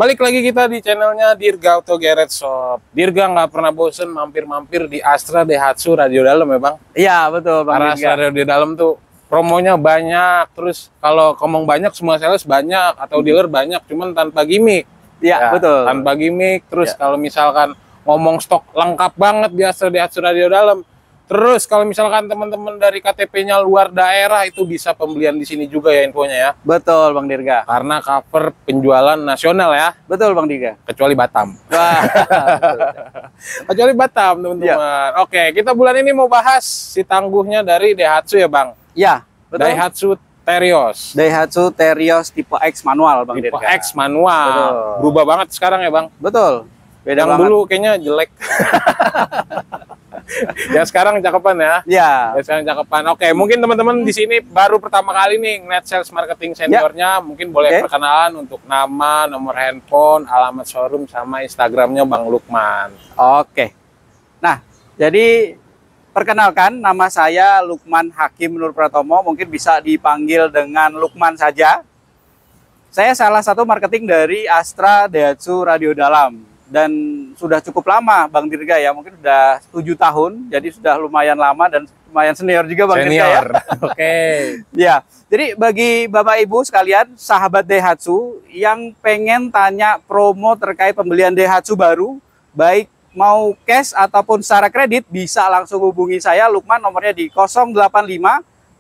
Balik lagi kita di channelnya Dirga Auto Garage Shop. Dirga nggak pernah bosen mampir-mampir di Astra Daihatsu Radio Dalam ya Bang? Iya betul Bang. Karena Astra Radio Dalam tuh promonya banyak. Terus kalau ngomong banyak semua sales banyak atau dealer banyak, cuman tanpa gimmick. Iya Ya, betul. tanpa gimmick. Terus kalau misalkan ngomong stok lengkap banget di Astra Daihatsu Radio Dalam. Terus kalau misalkan teman-teman dari KTP-nya luar daerah itu bisa pembelian di sini juga ya infonya ya. Betul Bang Dirga. Karena cover penjualan nasional ya, Betul Bang Dirga. kecuali Batam. Wah. Kecuali Batam teman-teman. Oke, kita bulan ini mau bahas si tangguhnya dari Daihatsu ya Bang. Iya betul. Daihatsu Terios. Daihatsu Terios tipe X manual Bang Tipe Dirga. X manual. Betul. Berubah banget sekarang ya Bang. Betul. Beda Yang banget. dulu kayaknya jelek. Yang sekarang cakepan ya. Iya. Ya, sekarang cakepan. Oke, mungkin teman-teman di sini baru pertama kali nih ngeliat sales marketing seniornya, mungkin boleh Oke. perkenalan untuk nama, nomor handphone, alamat showroom, sama Instagramnya Bang Lukman. Oke. Nah, jadi perkenalkan nama saya Lukman Hakim Nur Pratomo, mungkin bisa dipanggil dengan Lukman saja. Saya salah satu marketing dari Astra Daihatsu Radio Dalam dan sudah cukup lama Bang Dirga ya, mungkin sudah 7 tahun, jadi sudah lumayan lama dan lumayan senior juga Bang Dirga ya. Senior. Oke. Ya, jadi bagi Bapak Ibu sekalian, sahabat Daihatsu yang pengen tanya promo terkait pembelian Daihatsu baru, baik mau cash ataupun secara kredit, bisa langsung hubungi saya Lukman, nomornya di 085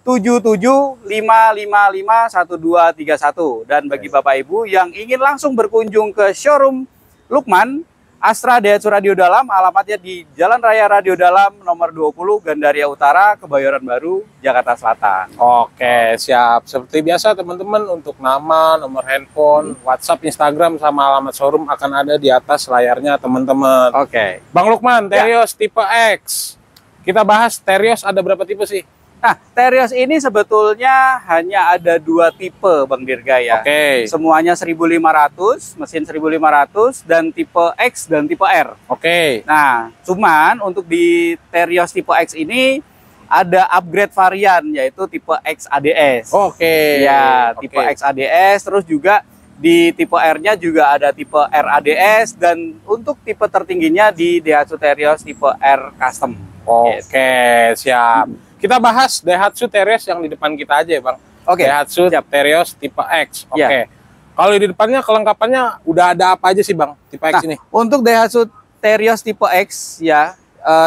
7755551231. Dan bagi Bapak Ibu yang ingin langsung berkunjung ke showroom Lukman, Astra Daihatsu Radio Dalam, alamatnya di Jalan Raya Radio Dalam nomor 20 Gandaria Utara, Kebayoran Baru, Jakarta Selatan. Oke, siap. Seperti biasa teman-teman, untuk nama, nomor handphone, WhatsApp, Instagram, sama alamat showroom akan ada di atas layarnya teman-teman. Oke. Bang Lukman, Terios tipe X. Kita bahas Terios ada berapa tipe sih? Nah, Terios ini sebetulnya hanya ada 2 tipe Bang Dirga ya. Oke. Semuanya 1500, mesin 1500, dan tipe X dan tipe R. Oke. Nah, cuman untuk di Terios tipe X ini ada upgrade varian, yaitu tipe X ADS. Oke. Ya, tipe Oke. X ADS, terus juga di tipe R-nya juga ada tipe R ADS, dan untuk tipe tertingginya di Daihatsu Terios tipe R Custom. Oke, siap. Kita bahas Daihatsu Terios yang di depan kita aja ya Bang. Oke, Daihatsu siap. Terios tipe X. Oke. Ya. Kalau di depannya kelengkapannya udah ada apa aja sih Bang tipe X Nah, ini? untuk Daihatsu Terios tipe X ya,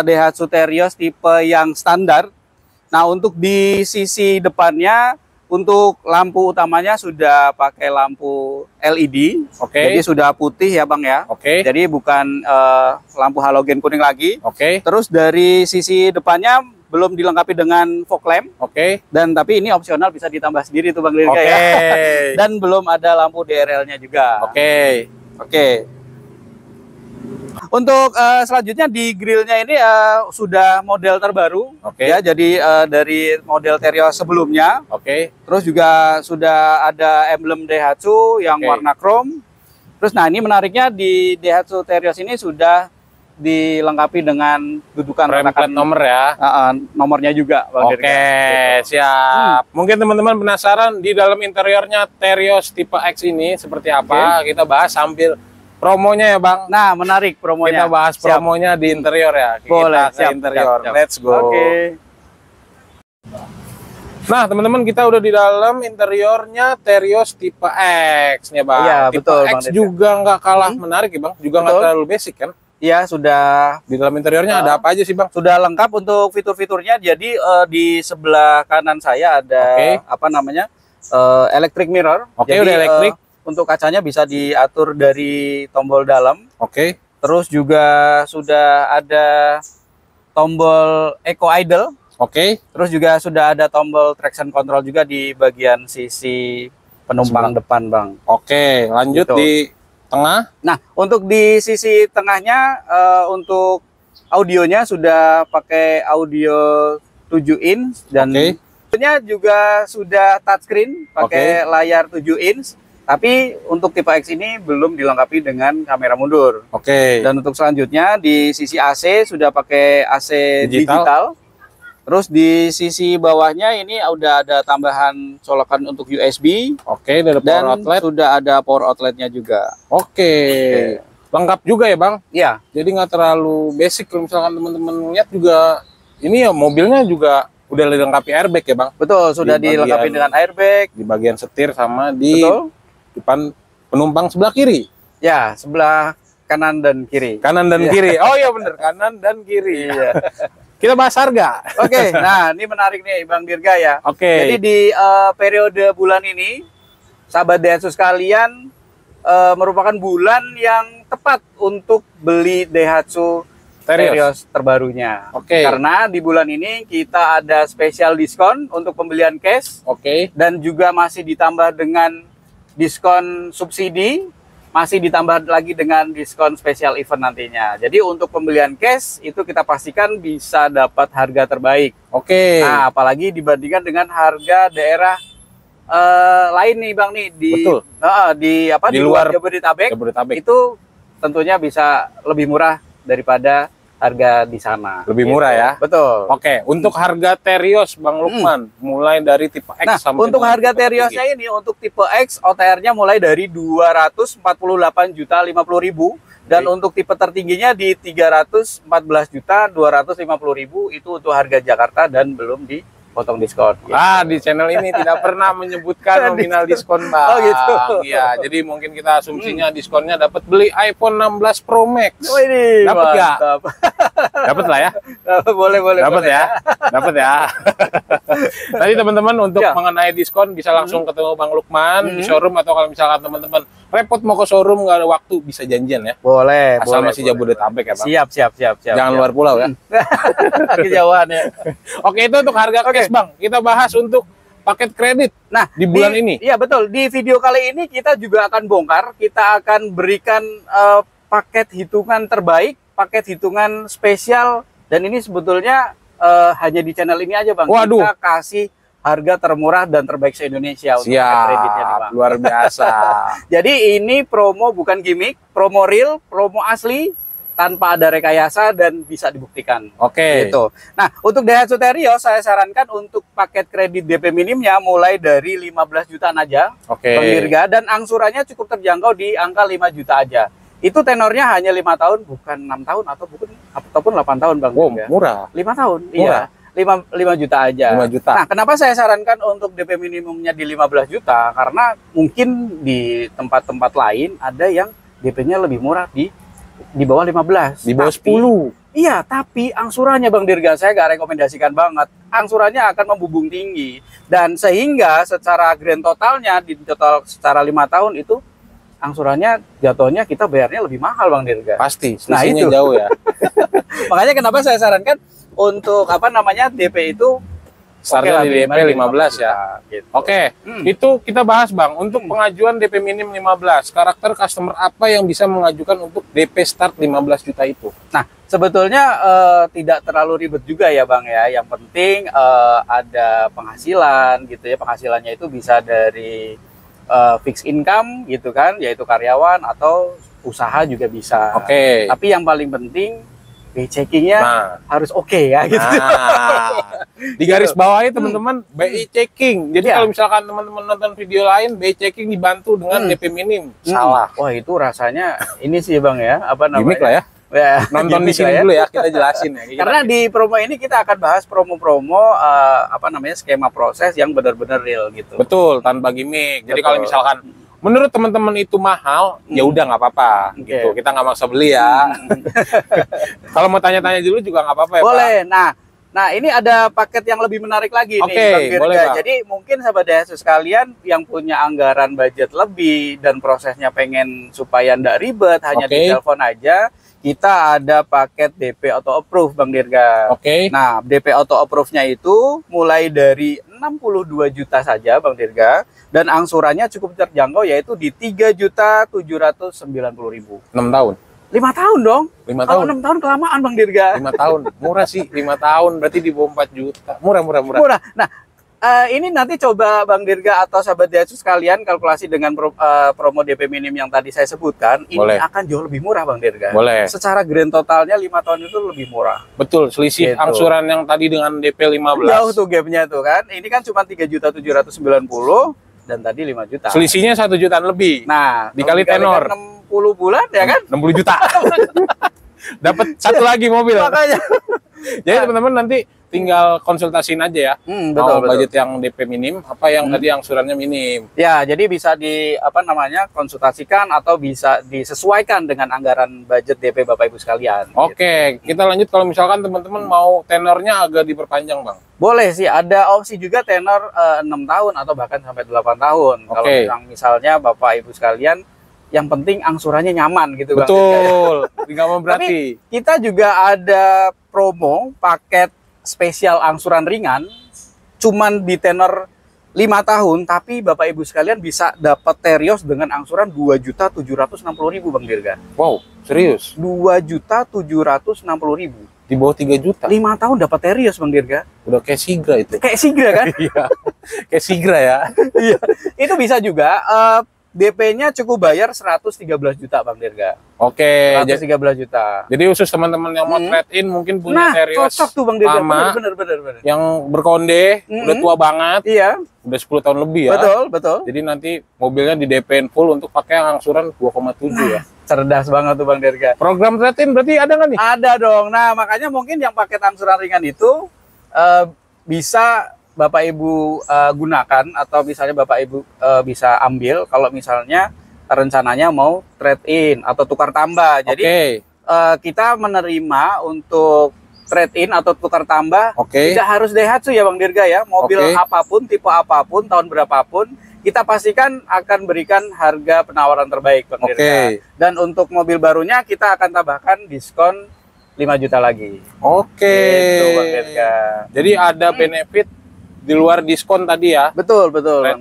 Daihatsu Terios tipe yang standar. Nah, untuk di sisi depannya, untuk lampu utamanya sudah pakai lampu LED. Oke. Jadi sudah putih ya Bang ya. Oke. Jadi bukan lampu halogen kuning lagi. Oke. Terus dari sisi depannya belum dilengkapi dengan fog lamp, Oke. dan tapi ini opsional, bisa ditambah sendiri tuh Bang Dirga Oke. ya. Dan belum ada lampu DRL-nya juga. Oke. Oke. Untuk selanjutnya di grillnya ini sudah model terbaru. Oke. Ya, jadi dari model Terios sebelumnya. Oke. Terus juga sudah ada emblem Daihatsu yang Oke. warna chrome. Terus nah, ini menariknya di Daihatsu Terios ini sudah dilengkapi dengan dudukan Rem plat retakan nomor ya. nomornya juga Bang Oke, Dirga. Gitu. siap. Mungkin teman-teman penasaran di dalam interiornya Terios tipe X ini seperti apa? Kita bahas sambil promonya ya Bang. Nah, menarik promonya. Kita bahas Siap. promonya di interior ya. Boleh, Kita ke siap, interior. siap, siap. Let's go. Oke. Nah, teman-teman, kita udah di dalam interiornya Terios tipe X nih Bang. Iya, Tipe betul, X Bang Dirga. juga nggak kalah menarik ya Bang. Juga nggak Betul. terlalu basic kan. Iya, sudah Di dalam interiornya ada apa aja sih Bang? sudah lengkap untuk fitur-fiturnya. Jadi di sebelah kanan saya ada Oke. apa namanya, electric mirror. Oke, Jadi, udah elektrik. untuk kacanya bisa diatur dari tombol dalam. Oke. Terus juga sudah ada tombol eco idle. Oke. Terus juga sudah ada tombol traction control juga di bagian sisi penumpang depan Bang. Oke, lanjut Gitu. di tengah. Nah, untuk di sisi tengahnya, untuk audionya sudah pakai audio 7 inch, dan Oke. tentunya juga sudah touchscreen pakai layar 7 inch. Tapi untuk tipe X ini belum dilengkapi dengan kamera mundur. Oke. Dan untuk selanjutnya di sisi AC sudah pakai AC Digital. digital. Terus di sisi bawahnya ini udah ada tambahan colokan untuk USB. Oke, ada dan power outlet. sudah ada power outletnya juga. Oke. Lengkap juga ya Bang? Iya. Jadi nggak terlalu basic. Kalau misalkan teman-teman lihat juga, ini ya mobilnya juga udah dilengkapi airbag ya Bang? Betul, sudah Di bagian- dilengkapi dengan airbag. Di bagian setir sama di Betul. depan penumpang sebelah kiri. Ya, sebelah kanan dan kiri. Kanan dan Iya. kiri. Oh iya bener, kanan dan kiri. Iya. Kita bahas harga. Oke, nah ini menarik nih Bang Dirga ya. Oke. Jadi di periode bulan ini, sahabat Daihatsu sekalian, merupakan bulan yang tepat untuk beli Daihatsu Terios terbarunya. Oke. Karena di bulan ini kita ada spesial diskon untuk pembelian cash Oke. dan juga masih ditambah dengan diskon subsidi, masih ditambah lagi dengan diskon spesial event nantinya. Jadi untuk pembelian cash itu kita pastikan bisa dapat harga terbaik. Oke. Nah, apalagi dibandingkan dengan harga daerah lain nih Bang nih di Betul. di luar Jabodetabek Jabodetabek. itu tentunya bisa lebih murah daripada harga di sana. Lebih murah ya? Betul. Oke, untuk harga Terios Bang Lukman mulai dari tipe X Nah, sampai untuk dengan harga tipe Teriosnya tertinggi. ini untuk tipe X OTR-nya mulai dari 248.050.000 dan Oke. untuk tipe tertingginya di 314.250.000 itu untuk harga Jakarta dan belum dipotong diskon. Ah, di channel ini tidak pernah menyebutkan nominal diskon, Bang. Oh, gitu. Iya, jadi mungkin kita asumsinya diskonnya dapat beli iPhone 16 Pro Max. Oh, ini Dapat nggak? mantap. Dapat lah ya. boleh. Dapat ya. Dapat ya. Tadi teman-teman untuk Ya. mengenai diskon bisa langsung ketemu Bang Lukman di showroom, atau kalau misalkan teman-teman repot mau ke showroom nggak ada waktu bisa janjian ya. Boleh. Asal boleh, masih boleh. Jabodetabek ya, Bang. Siap. Jangan luar pulau ya. Kejauhan ya. Oke, itu untuk harga cash, Bang. Kita bahas untuk paket kredit. Nah, Di bulan ini? Iya, betul. Di video kali ini kita juga akan bongkar, kita akan berikan paket hitungan terbaik, paket hitungan spesial, dan ini sebetulnya hanya di channel ini aja, Bang. Waduh. Kita kasih harga termurah dan terbaik se-Indonesia untuk paket kreditnya nih, Bang. Luar biasa. Jadi ini promo bukan gimmick, promo real, promo asli, tanpa ada rekayasa dan bisa dibuktikan. Oke. Gitu. Nah, untuk Daihatsu Terios saya sarankan untuk paket kredit DP minimnya mulai dari 15 jutaan aja, Oke. Bang Dirga, dan angsurannya cukup terjangkau di angka 5 juta aja. Itu tenornya hanya 5 tahun, bukan 6 tahun ataupun 8 tahun, Bang Wow, Dirga. murah. 5 tahun, Murah. iya. 5 juta aja. 5 juta. Nah, kenapa saya sarankan untuk DP minimumnya di 15 juta? Karena mungkin di tempat-tempat lain ada yang DP-nya lebih murah di bawah 15. Di bawah Tapi- 10. Iya, tapi angsurannya Bang Dirga saya nggak rekomendasikan banget. Angsurannya akan membubung tinggi. Dan sehingga secara grand totalnya, di total secara 5 tahun itu, angsurannya jatuhnya kita bayarnya lebih mahal Bang Dirga. Pasti, Nah, selisihnya itu. jauh ya. Makanya kenapa saya sarankan untuk DP itu Startnya oke lah, di DP minimal 15 ya. Gitu. Oke, Hmm. itu kita bahas Bang. Untuk pengajuan DP minim 15, karakter customer apa yang bisa mengajukan untuk DP start 15 juta itu? Nah, sebetulnya tidak terlalu ribet juga ya Bang ya. Yang penting ada penghasilan gitu ya. Penghasilannya itu bisa dari fixed income gitu kan, yaitu karyawan atau usaha juga bisa. Oke. Tapi yang paling penting BI checkingnya Nah, harus oke ya gitu. di garis bawahnya teman-teman BI checking. Jadi Iya. kalau misalkan teman-teman nonton video lain, BI checking dibantu dengan DP minim. Salah. Wah, itu rasanya ini sih Bang ya, apa namanya? Gimik lah ya. Ya, Nonton di gimmick sini lah ya. dulu ya, kita jelasin ya. Karena di promo ini kita akan bahas promo-promo apa namanya skema proses yang benar-benar real gitu. Betul, tanpa gimmick. Jadi Betul. kalau misalkan menurut teman-teman itu mahal, ya udah nggak apa-apa. Oke. Gitu. Kita nggak maksa beli ya. Kalau mau tanya-tanya dulu juga nggak apa-apa ya, Pak. Boleh. Nah ini ada paket yang lebih menarik lagi Oke, nih, Bang Dirga. boleh, Bang. Jadi mungkin sahabat Daihatsu sekalian yang punya anggaran budget lebih dan prosesnya pengen supaya ndak ribet, hanya Oke. di telepon aja. Kita ada paket DP Auto Approve, Bang Dirga. Oke. Nah, DP Auto Approve-nya itu mulai dari 62 juta saja, Bang Dirga. Dan angsurannya cukup terjangkau, yaitu di 3.790.000. 6 tahun. 5 tahun dong. 5 Kalau tahun. 6 tahun kelamaan, Bang Dirga. 5 tahun. Murah sih, 5 tahun berarti di bawah 4 juta. Murah. Murah. Nah, Ini nanti coba Bang Dirga atau sahabat Daihatsu sekalian kalkulasi dengan promo DP minim yang tadi saya sebutkan. Ini Boleh. akan jauh lebih murah Bang Dirga. Boleh. Secara grand totalnya 5 tahun itu lebih murah. Betul, selisih Gitu. angsuran yang tadi dengan DP 15. Jauh tuh gapnya tuh kan. Ini kan cuma 3.790.000 dan tadi 5 juta. Selisihnya 1 jutaan lebih. Nah, Dikali kalau tenor. 60 bulan ya kan? 60 juta. Dapat satu lagi mobil. Makanya. Jadi teman-teman nanti tinggal konsultasiin aja ya. Betul, Mau budget yang DP minim, apa yang tadi angsurannya minim. Ya, jadi bisa konsultasikan atau bisa disesuaikan dengan anggaran budget DP Bapak Ibu sekalian. Oke, kita lanjut kalau misalkan teman-teman mau tenornya agak diperpanjang, Bang. Boleh sih, ada opsi juga tenor 6 tahun atau bahkan sampai 8 tahun. Kalau misalnya Bapak Ibu sekalian, yang penting angsurannya nyaman gitu. Betul, nggak mau berarti. Tapi kita juga ada promo paket spesial angsuran ringan, cuman di tenor 5 tahun, tapi Bapak Ibu sekalian bisa dapat Terios dengan angsuran 2.760.000 Bang Dirga. Wow, serius? 2.760.000. Di bawah 3 juta? 5 tahun dapat Terios Bang Dirga. Udah kayak Sigra itu. Kayak Sigra kan? Iya, kayak Sigra ya. Iya, itu bisa juga. DP-nya cukup bayar 113 juta Bang Dirga. Oke, 113 juta. jadi khusus teman-teman yang mau trade-in mungkin punya Terios cocok tuh Bang Dirga. lama, Bener. yang berkonde, udah tua banget, Iya, udah 10 tahun lebih ya. betul. Jadi nanti mobilnya di DP-in full untuk pakai angsuran 2,7 ya. Cerdas banget tuh Bang Dirga. Program trade-in berarti ada nggak nih? Ada dong. Nah, makanya mungkin yang paket angsuran ringan itu bisa Bapak Ibu gunakan, atau misalnya Bapak Ibu bisa ambil kalau misalnya rencananya mau trade-in atau tukar tambah. Jadi kita menerima untuk trade-in atau tukar tambah tidak harus Daihatsu ya Bang Dirga ya. Mobil apapun, tipe apapun, tahun berapapun, kita pastikan akan berikan harga penawaran terbaik Bang Dirga. Dan untuk mobil barunya kita akan tambahkan diskon 5 juta lagi. Gitu, Bang Dirga. Jadi ada benefit di luar diskon tadi ya. Betul.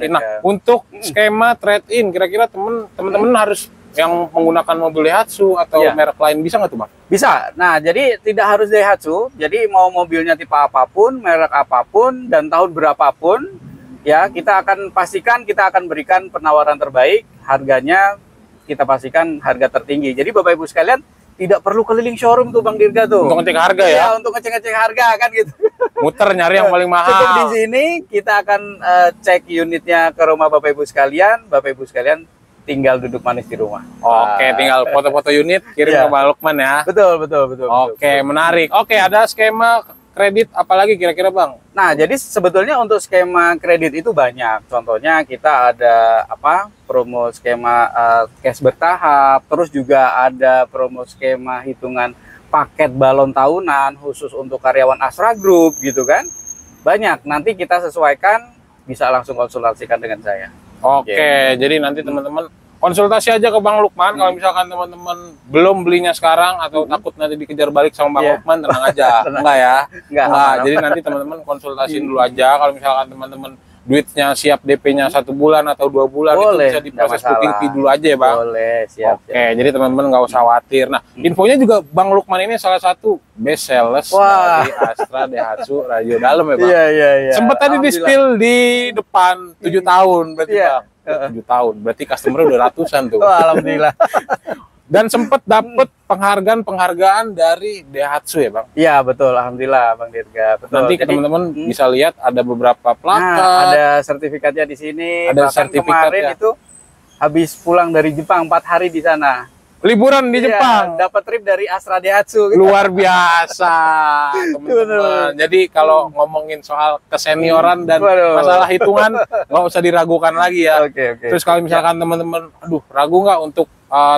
Nah, untuk skema trade-in kira-kira teman-teman harus yang menggunakan mobil Daihatsu atau merek lain bisa nggak tuh Bang? Bisa. Nah, jadi tidak harus Daihatsu. Jadi mau mobilnya tipe apapun, merek apapun, dan tahun berapapun, ya kita akan pastikan kita akan berikan penawaran terbaik. Harganya kita pastikan harga tertinggi. Jadi Bapak Ibu sekalian tidak perlu keliling showroom tuh Bang Dirga tuh. Untuk ngecek harga ya? Untuk ngecek harga kan gitu. Muter nyari yang paling mahal. Cukup di sini kita akan cek unitnya ke rumah Bapak Ibu sekalian. Bapak Ibu sekalian tinggal duduk manis di rumah. Tinggal foto-foto unit kirim ke Bang Lukman ya. Betul. Menarik. Ada skema kredit apalagi kira-kira Bang? Nah, jadi sebetulnya untuk skema kredit itu banyak. Contohnya kita ada promo skema cash bertahap, terus juga ada promo skema hitungan paket balon tahunan khusus untuk karyawan Astra Group gitu kan. Banyak, nanti kita sesuaikan, bisa langsung konsultasikan dengan saya. Jadi nanti teman-teman konsultasi aja ke Bang Lukman. Kalau misalkan teman-teman belum belinya sekarang atau takut nanti dikejar balik sama Bang Lukman, tenang aja. Enggak ya? Enggak. Jadi nanti teman-teman konsultasiin dulu aja. Kalau misalkan teman-teman duitnya siap DP-nya 1 bulan atau 2 bulan, boleh, itu bisa diproses booking fee dulu aja ya Bang. Boleh, siap. Jadi teman-teman nggak usah khawatir. Nah, infonya juga Bang Lukman ini salah satu best sales dari Astra Daihatsu Radio Dalam ya Bang. Iya. Sempat tadi di spill di depan 7 tahun berarti Bang. 7 tahun, berarti customer udah ratusan tuh. Alhamdulillah. Dan sempat dapat penghargaan dari Daihatsu ya Bang? Iya betul, alhamdulillah Bang Dirga. Betul. Nanti teman-teman bisa lihat ada beberapa plakat. Ada sertifikatnya di sini. Ada sertifikat kemarin itu habis pulang dari Jepang 4 hari di sana. Liburan di Jepang. Dapat trip dari Astra Daihatsu. Luar biasa, teman-teman. Jadi kalau ngomongin soal kesenioran dan masalah hitungan, nggak usah diragukan lagi ya. Terus kalau misalkan teman-teman, ragu nggak untuk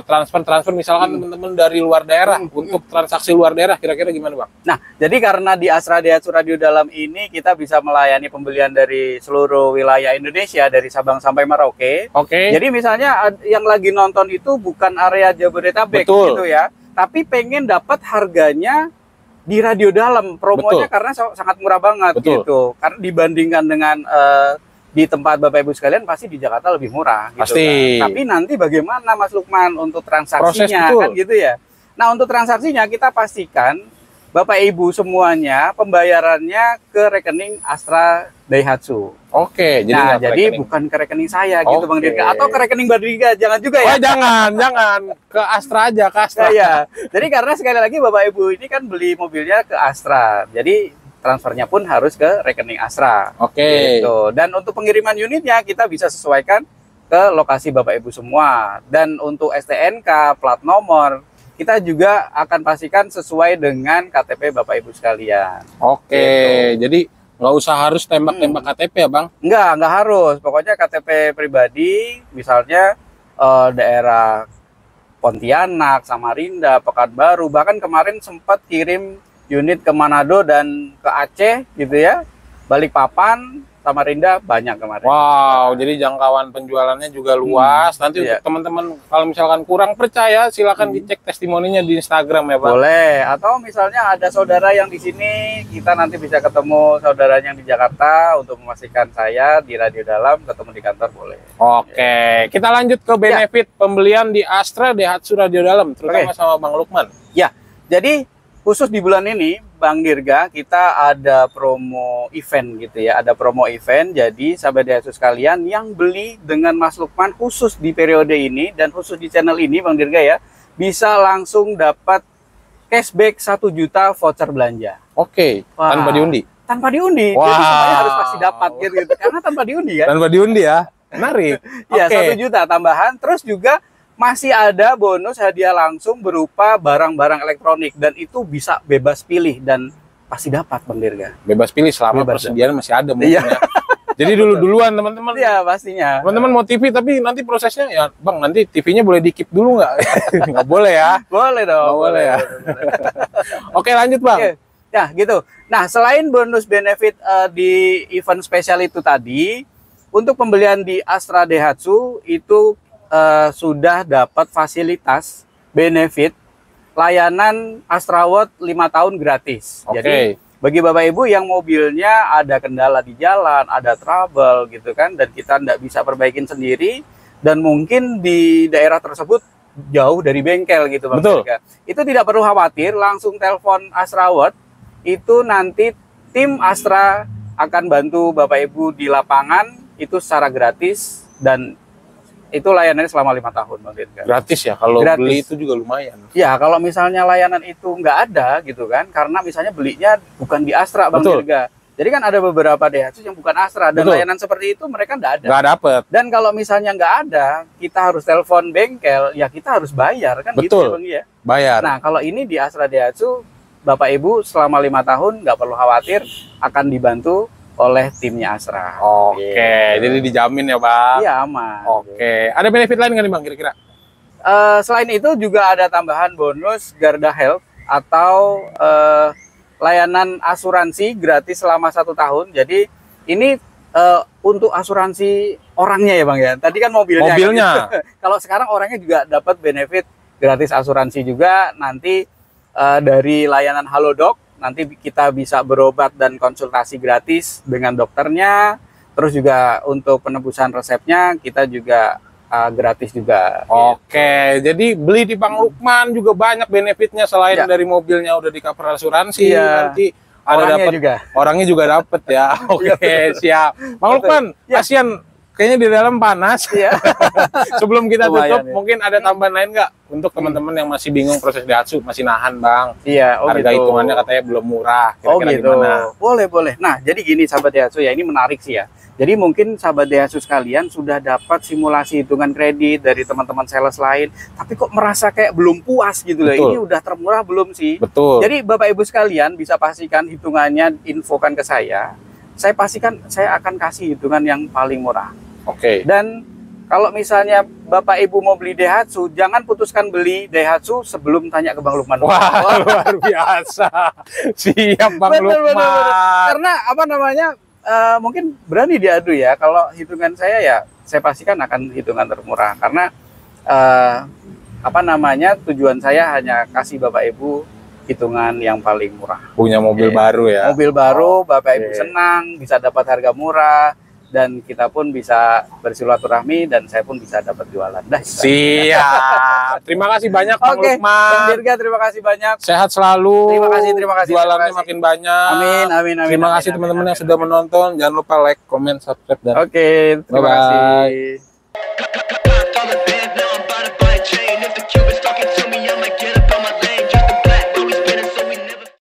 transfer misalkan teman-teman dari luar daerah untuk transaksi luar daerah, kira-kira gimana Bang? Nah, jadi karena di Astra Daihatsu Radio Dalam ini kita bisa melayani pembelian dari seluruh wilayah Indonesia, dari Sabang sampai Merauke. Jadi misalnya yang lagi nonton itu bukan area Jabodetabek gitu ya, tapi pengen dapat harganya di Radio Dalam, promonya karena sangat murah banget gitu. Karena dibandingkan dengan di tempat Bapak Ibu sekalian pasti di Jakarta lebih murah gitu kan. Tapi nanti bagaimana Mas Lukman untuk transaksinya kan gitu ya. Nah, untuk transaksinya kita pastikan Bapak Ibu semuanya pembayarannya ke rekening Astra Daihatsu. Oke, jadi bukan ke rekening saya gitu Bang Dirga, atau ke rekening Bang Dirga, jangan juga ya. Oh, jangan ke Astra aja, ke Astra. Ya. Jadi karena sekali lagi Bapak Ibu ini kan beli mobilnya ke Astra. Jadi transfernya pun harus ke rekening Astra. Oke. Gitu. Dan untuk pengiriman unitnya kita bisa sesuaikan ke lokasi Bapak Ibu semua. Dan untuk STNK, plat nomor, kita juga akan pastikan sesuai dengan KTP Bapak Ibu sekalian. Oke, gitu. Jadi nggak usah harus tembak-tembak KTP ya Bang? Nggak harus. Pokoknya KTP pribadi, misalnya daerah Pontianak, Samarinda, Pekanbaru, bahkan kemarin sempat kirim unit ke Manado dan ke Aceh gitu ya, Balikpapan, Samarinda banyak kemarin. Wow, jadi jangkauan penjualannya juga luas. Nanti untuk teman-teman kalau misalkan kurang percaya, silakan dicek testimoninya di Instagram ya Bang. Boleh. Atau misalnya ada saudara yang di sini, kita nanti bisa ketemu saudaranya yang di Jakarta untuk memastikan saya di Radio Dalam, ketemu di kantor boleh. Oke, kita lanjut ke benefit pembelian di Astra Daihatsu Radio Dalam, terutama sama Bang Lukman. Ya, jadi khusus di bulan ini Bang Dirga, kita ada promo event gitu ya, ada promo event. Jadi sahabat Daihatsu sekalian yang beli dengan Mas Lukman khusus di periode ini dan khusus di channel ini Bang Dirga ya, bisa langsung dapat cashback 1 juta voucher belanja. Oke, tanpa diundi? Tanpa diundi, jadi semuanya harus pasti dapat gitu, karena tanpa diundi ya. Tanpa diundi ya, menarik. Ya, 1 juta tambahan, terus juga masih ada bonus hadiah langsung berupa barang-barang elektronik, dan itu bisa bebas pilih dan pasti dapat Bang Dirga. Bebas pilih selama persediaan masih ada mungkin ya. Jadi duluan teman-teman. Iya pastinya. Teman-teman mau TV tapi nanti prosesnya ya Bang, nanti TV-nya boleh di-keep dulu nggak? Nggak boleh ya? Boleh dong. Nggak boleh ya. Oke lanjut Bang. Ya gitu. Nah selain bonus benefit di event spesial itu tadi, untuk pembelian di Astra Daihatsu itu sudah dapat fasilitas benefit layanan Astrawat 5 tahun gratis. Jadi bagi Bapak Ibu yang mobilnya ada kendala di jalan, ada trouble gitu kan, dan kita tidak bisa perbaikin sendiri, dan mungkin di daerah tersebut jauh dari bengkel gitu Bang. Betul. Itu tidak perlu khawatir, langsung telepon Astrawat, itu nanti tim Astra akan bantu Bapak Ibu di lapangan itu secara gratis, dan itu layanannya selama 5 tahun Bang Dirga. Gratis ya, kalau beli itu juga lumayan. Ya, kalau misalnya layanan itu nggak ada gitu kan, karena misalnya belinya bukan di Astra Bang Dirga. Jadi kan ada beberapa Daihatsu yang bukan Astra, dan layanan seperti itu mereka nggak ada. Nggak dapet. Dan kalau misalnya nggak ada, kita harus telepon bengkel, ya kita harus bayar kan. Gitu ya Bang ya. Bayar. Nah, kalau ini di Astra Daihatsu, Bapak Ibu selama 5 tahun nggak perlu khawatir, akan dibantu oleh timnya Astra. Oke, jadi dijamin ya Bang? Iya, aman. Oke, ada benefit lain nggak nih Bang kira-kira? Selain itu juga ada tambahan bonus Garda Health atau layanan asuransi gratis selama 1 tahun. Jadi ini untuk asuransi orangnya ya Bang ya. Tadi kan mobilnya. Kan? Kalau sekarang orangnya juga dapat benefit gratis asuransi juga. Nanti dari layanan Halodoc, nanti kita bisa berobat dan konsultasi gratis dengan dokternya. Terus juga untuk penebusan resepnya kita juga gratis juga. Oke, jadi beli di Bang Lukman juga banyak benefitnya selain dari mobilnya udah di cover asuransi. Nanti ada orangnya juga dapat ya. Oke, siap. Bang Lukman, kasihan kayaknya di dalam panas. Sebelum kita tutup, mungkin ada tambahan lain nggak untuk teman-teman yang masih bingung proses Daihatsu, masih nahan Bang? Harga hitungannya katanya belum murah. Kira-kira gimana? Boleh. Nah, jadi gini sahabat Daihatsu ya, ini menarik sih ya. Jadi mungkin sahabat Daihatsu sekalian sudah dapat simulasi hitungan kredit dari teman-teman sales lain, tapi kok merasa kayak belum puas gitu loh. Ini udah termurah belum sih? Betul. Jadi Bapak Ibu sekalian bisa pastikan hitungannya, infokan ke saya. Saya pastikan saya akan kasih hitungan yang paling murah. Oke. Dan kalau misalnya Bapak Ibu mau beli Daihatsu, jangan putuskan beli Daihatsu sebelum tanya ke Bang Lukman. Wah, luar biasa. Siap Bang Lukman. Karena apa namanya, mungkin berani diadu ya. Kalau hitungan saya ya, saya pastikan akan hitungan termurah. Karena apa namanya, tujuan saya hanya kasih Bapak Ibu hitungan yang paling murah. Punya mobil baru ya? Mobil baru, Bapak Ibu senang, bisa dapat harga murah. dan kita pun bisa bersilaturahmi dan saya pun bisa dapat jualan. Dah. Siap. Terima kasih banyak Bang Oke, Lukman. Bang Dirga, terima kasih banyak. Sehat selalu. Terima kasih. Jualannya makin banyak. Amin. Terima kasih teman-teman yang sudah menonton. Jangan lupa like, comment, subscribe dan Oke, terima kasih.